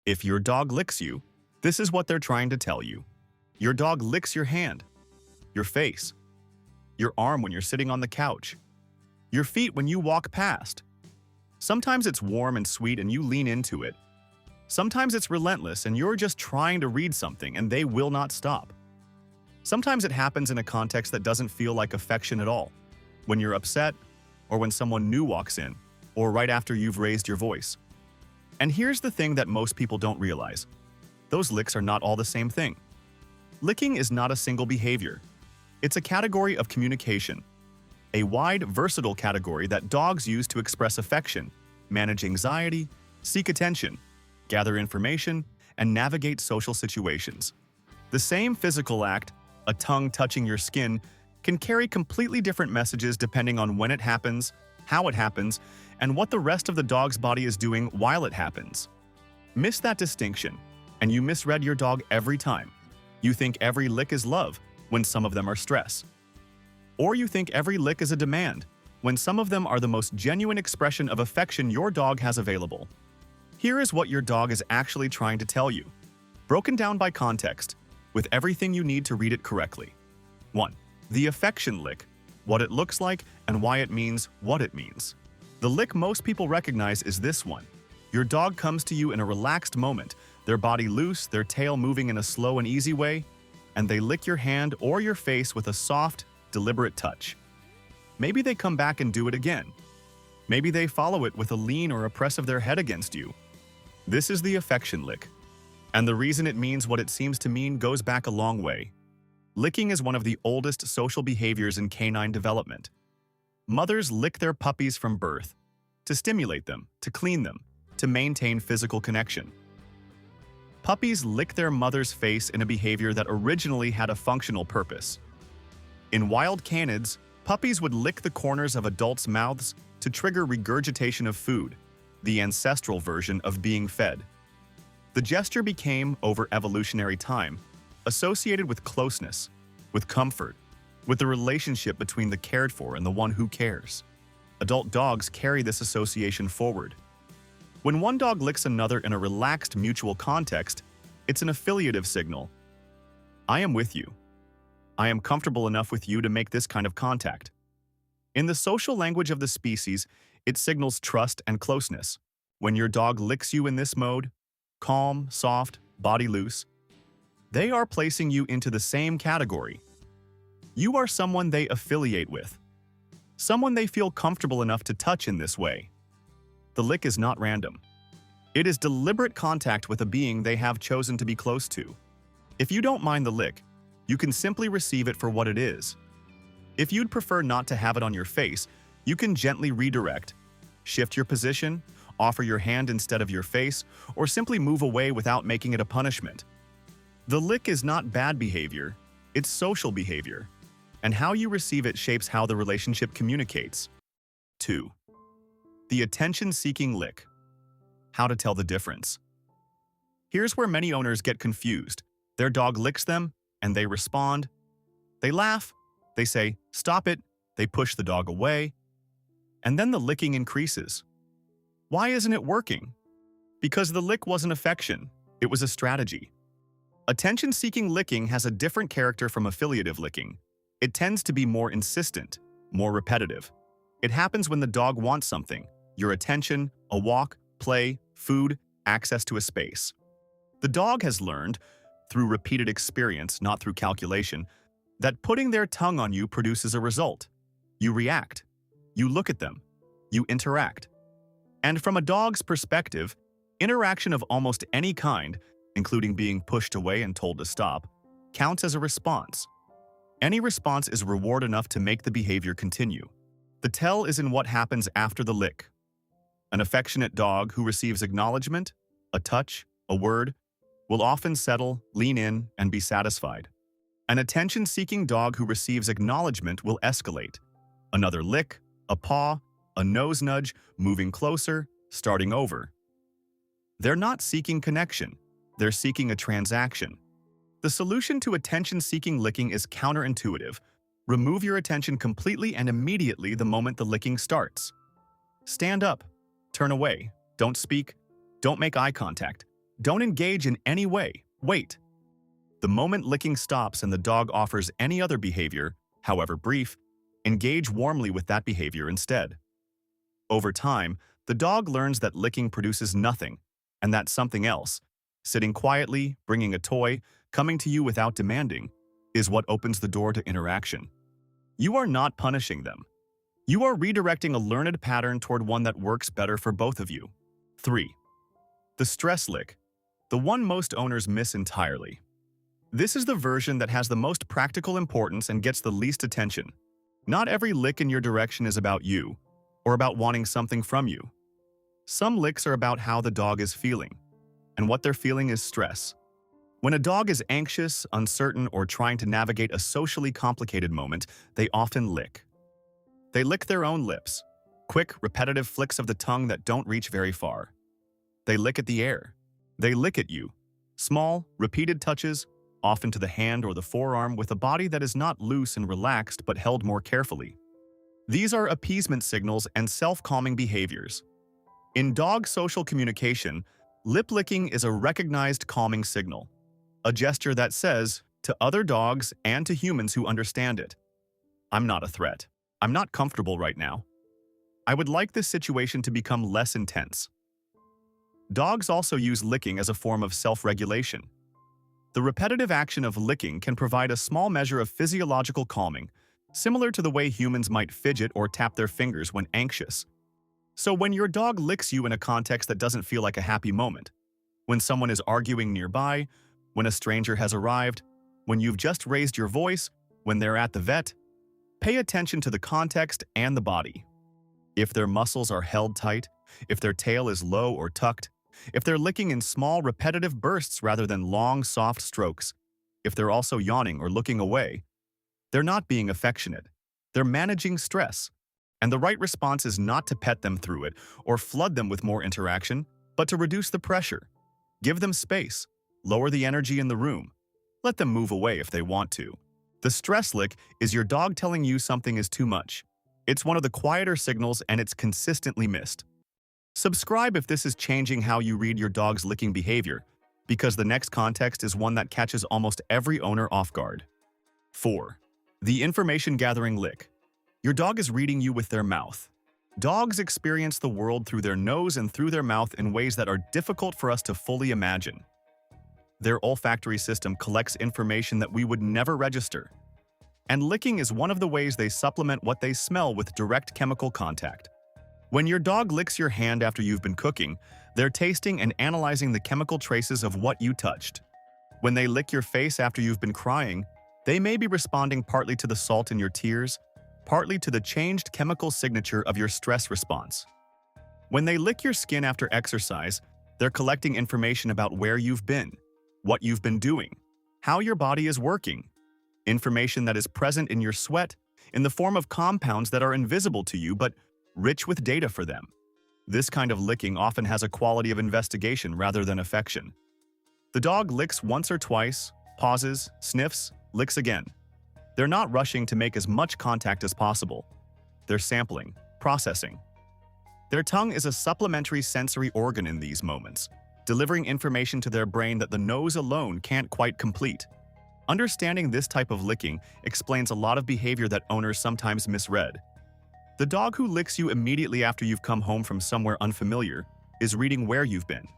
If your dog licks you, this is what they're trying to tell you. Your dog licks your hand, your face, your arm when you're sitting on the couch, your feet when you walk past. Sometimes it's warm and sweet and you lean into it. Sometimes it's relentless and you're just trying to read something and they will not stop. Sometimes it happens in a context that doesn't feel like affection at all, when you're upset, or when someone new walks in, or right after you've raised your voice. And here's the thing that most people don't realize. Those licks are not all the same thing. Licking is not a single behavior. It's a category of communication, a wide, versatile category that dogs use to express affection, manage anxiety, seek attention, gather information, and navigate social situations. The same physical act, a tongue touching your skin, can carry completely different messages depending on when it happens, how it happens, and what the rest of the dog's body is doing while it happens. Miss that distinction, and you misread your dog every time. You think every lick is love, when some of them are stress. Or you think every lick is a demand, when some of them are the most genuine expression of affection your dog has available. Here is what your dog is actually trying to tell you, broken down by context, with everything you need to read it correctly. 1. The affection lick, what it looks like and why it means what it means. The lick most people recognize is this one. Your dog comes to you in a relaxed moment, their body loose, their tail moving in a slow and easy way, and they lick your hand or your face with a soft, deliberate touch. Maybe they come back and do it again. Maybe they follow it with a lean or a press of their head against you. This is the affection lick. And the reason it means what it seems to mean goes back a long way. Licking is one of the oldest social behaviors in canine development. Mothers lick their puppies from birth, to stimulate them, to clean them, to maintain physical connection. Puppies lick their mother's face in a behavior that originally had a functional purpose. In wild canids, puppies would lick the corners of adults' mouths to trigger regurgitation of food, the ancestral version of being fed. The gesture became, over evolutionary time, associated with closeness, with comfort, with the relationship between the cared for and the one who cares. Adult dogs carry this association forward. When one dog licks another in a relaxed mutual context, it's an affiliative signal. I am with you. I am comfortable enough with you to make this kind of contact. In the social language of the species, it signals trust and closeness. When your dog licks you in this mode, calm, soft, body loose, they are placing you into the same category. You are someone they affiliate with, someone they feel comfortable enough to touch in this way. The lick is not random. It is deliberate contact with a being they have chosen to be close to. If you don't mind the lick, you can simply receive it for what it is. If you'd prefer not to have it on your face, you can gently redirect, shift your position, offer your hand instead of your face, or simply move away without making it a punishment. The lick is not bad behavior, it's social behavior, and how you receive it shapes how the relationship communicates. 2. The attention-seeking lick. How to tell the difference. Here's where many owners get confused. Their dog licks them, and they respond. They laugh, they say, "Stop it," they push the dog away, and then the licking increases. Why isn't it working? Because the lick wasn't affection, it was a strategy. Attention-seeking licking has a different character from affiliative licking. It tends to be more insistent, more repetitive. It happens when the dog wants something, your attention, a walk, play, food, access to a space. The dog has learned, through repeated experience, not through calculation, that putting their tongue on you produces a result. You react. You look at them. You interact. And from a dog's perspective, interaction of almost any kind, including being pushed away and told to stop, counts as a response. Any response is reward enough to make the behavior continue. The tell is in what happens after the lick. An affectionate dog who receives acknowledgement, a touch, a word, will often settle, lean in, and be satisfied. An attention-seeking dog who receives acknowledgement will escalate. Another lick, a paw, a nose nudge, moving closer, starting over. They're not seeking connection. They're seeking a transaction. The solution to attention-seeking licking is counterintuitive. Remove your attention completely and immediately the moment the licking starts. Stand up. Turn away. Don't speak. Don't make eye contact. Don't engage in any way. Wait. The moment licking stops and the dog offers any other behavior, however brief, engage warmly with that behavior instead. Over time, the dog learns that licking produces nothing, and that something else, sitting quietly, bringing a toy, coming to you without demanding, is what opens the door to interaction. You are not punishing them. You are redirecting a learned pattern toward one that works better for both of you. 3. The stress lick, the one most owners miss entirely. This is the version that has the most practical importance and gets the least attention. Not every lick in your direction is about you, or about wanting something from you. Some licks are about how the dog is feeling, and what they're feeling is stress. When a dog is anxious, uncertain, or trying to navigate a socially complicated moment, they often lick. They lick their own lips, quick, repetitive flicks of the tongue that don't reach very far. They lick at the air. They lick at you. Small, repeated touches, often to the hand or the forearm, with a body that is not loose and relaxed but held more carefully. These are appeasement signals and self-calming behaviors. In dog social communication, lip licking is a recognized calming signal, a gesture that says, to other dogs and to humans who understand it, "I'm not a threat. I'm not comfortable right now. I would like this situation to become less intense." Dogs also use licking as a form of self-regulation. The repetitive action of licking can provide a small measure of physiological calming, similar to the way humans might fidget or tap their fingers when anxious. So when your dog licks you in a context that doesn't feel like a happy moment, when someone is arguing nearby, when a stranger has arrived, when you've just raised your voice, when they're at the vet, pay attention to the context and the body. If their muscles are held tight, if their tail is low or tucked, if they're licking in small, repetitive bursts rather than long, soft strokes, if they're also yawning or looking away, they're not being affectionate. They're managing stress. And the right response is not to pet them through it or flood them with more interaction, but to reduce the pressure. Give them space. Lower the energy in the room. Let them move away if they want to. The stress lick is your dog telling you something is too much. It's one of the quieter signals and it's consistently missed. Subscribe if this is changing how you read your dog's licking behavior, because the next context is one that catches almost every owner off guard. 4. The information gathering lick. Your dog is reading you with their mouth. Dogs experience the world through their nose and through their mouth in ways that are difficult for us to fully imagine. Their olfactory system collects information that we would never register. And licking is one of the ways they supplement what they smell with direct chemical contact. When your dog licks your hand after you've been cooking, they're tasting and analyzing the chemical traces of what you touched. When they lick your face after you've been crying, they may be responding partly to the salt in your tears, partly to the changed chemical signature of your stress response. When they lick your skin after exercise, they're collecting information about where you've been, what you've been doing, how your body is working, information that is present in your sweat in the form of compounds that are invisible to you but rich with data for them. This kind of licking often has a quality of investigation rather than affection. The dog licks once or twice, pauses, sniffs, licks again. They're not rushing to make as much contact as possible. They're sampling, processing. Their tongue is a supplementary sensory organ in these moments, delivering information to their brain that the nose alone can't quite complete. Understanding this type of licking explains a lot of behavior that owners sometimes misread. The dog who licks you immediately after you've come home from somewhere unfamiliar is reading where you've been.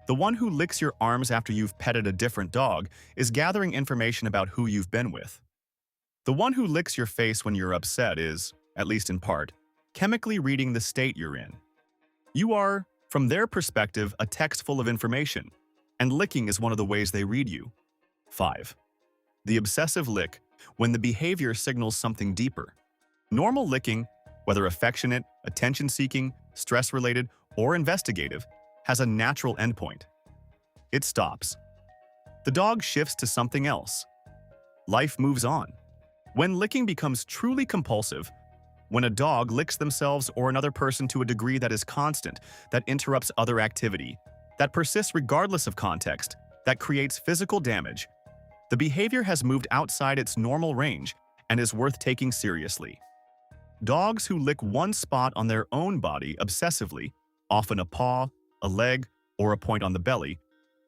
The one who licks your arms after you've petted a different dog is gathering information about who you've been with. The one who licks your face when you're upset is, at least in part, chemically reading the state you're in. You are, from their perspective, a text full of information, and licking is one of the ways they read you. 5. The obsessive lick, when the behavior signals something deeper. Normal licking, whether affectionate, attention-seeking, stress-related, or investigative, has a natural endpoint. It stops. The dog shifts to something else. Life moves on. When licking becomes truly compulsive, when a dog licks themselves or another person to a degree that is constant, that interrupts other activity, that persists regardless of context, that creates physical damage, the behavior has moved outside its normal range and is worth taking seriously. Dogs who lick one spot on their own body obsessively, often a paw, a leg, or a point on the belly,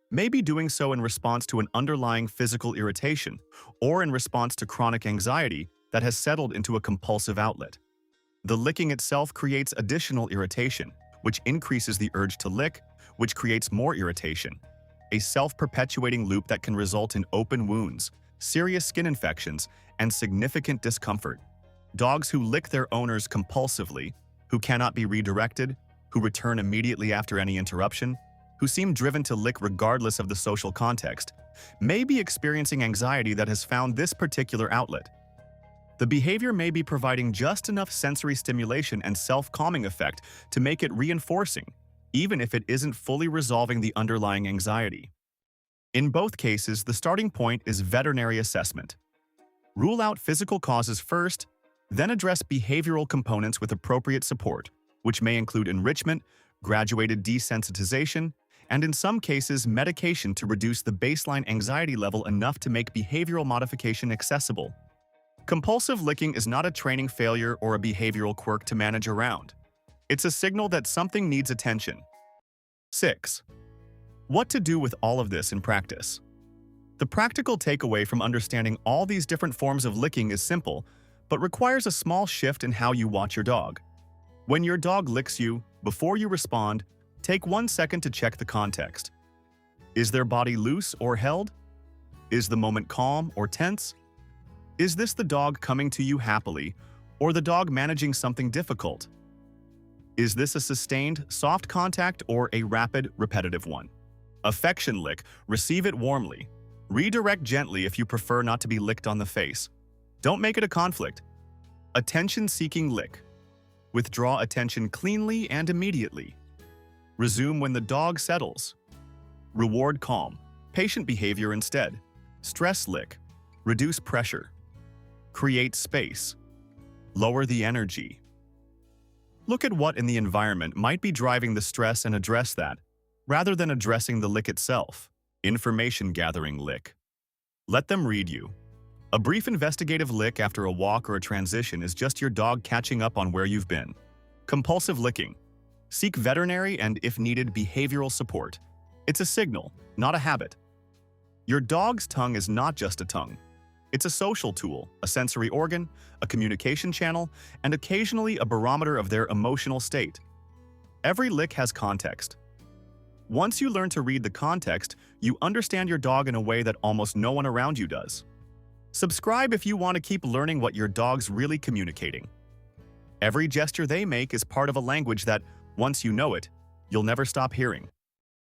may be doing so in response to an underlying physical irritation or in response to chronic anxiety that has settled into a compulsive outlet. The licking itself creates additional irritation, which increases the urge to lick, which creates more irritation. A self-perpetuating loop that can result in open wounds, serious skin infections, and significant discomfort. Dogs who lick their owners compulsively, who cannot be redirected, who return immediately after any interruption, who seem driven to lick regardless of the social context, may be experiencing anxiety that has found this particular outlet. The behavior may be providing just enough sensory stimulation and self-calming effect to make it reinforcing, even if it isn't fully resolving the underlying anxiety. In both cases, the starting point is veterinary assessment. Rule out physical causes first, then address behavioral components with appropriate support, which may include enrichment, graduated desensitization, and in some cases, medication to reduce the baseline anxiety level enough to make behavioral modification accessible. Compulsive licking is not a training failure or a behavioral quirk to manage around. It's a signal that something needs attention. 6. What to do with all of this in practice? The practical takeaway from understanding all these different forms of licking is simple, but requires a small shift in how you watch your dog. When your dog licks you, before you respond, take 1 second to check the context. Is their body loose or held? Is the moment calm or tense? Is this the dog coming to you happily, or the dog managing something difficult? Is this a sustained, soft contact or a rapid, repetitive one? Affection lick, receive it warmly. Redirect gently if you prefer not to be licked on the face. Don't make it a conflict. Attention-seeking lick. Withdraw attention cleanly and immediately. Resume when the dog settles. Reward calm, patient behavior instead. Stress lick. Reduce pressure. Create space. Lower the energy. Look at what in the environment might be driving the stress and address that, rather than addressing the lick itself. Information gathering lick. Let them read you. A brief investigative lick after a walk or a transition is just your dog catching up on where you've been. Compulsive licking. Seek veterinary and, if needed, behavioral support. It's a signal, not a habit. Your dog's tongue is not just a tongue. It's a social tool, a sensory organ, a communication channel, and occasionally a barometer of their emotional state. Every lick has context. Once you learn to read the context, you understand your dog in a way that almost no one around you does. Subscribe if you want to keep learning what your dog's really communicating. Every gesture they make is part of a language that, once you know it, you'll never stop hearing.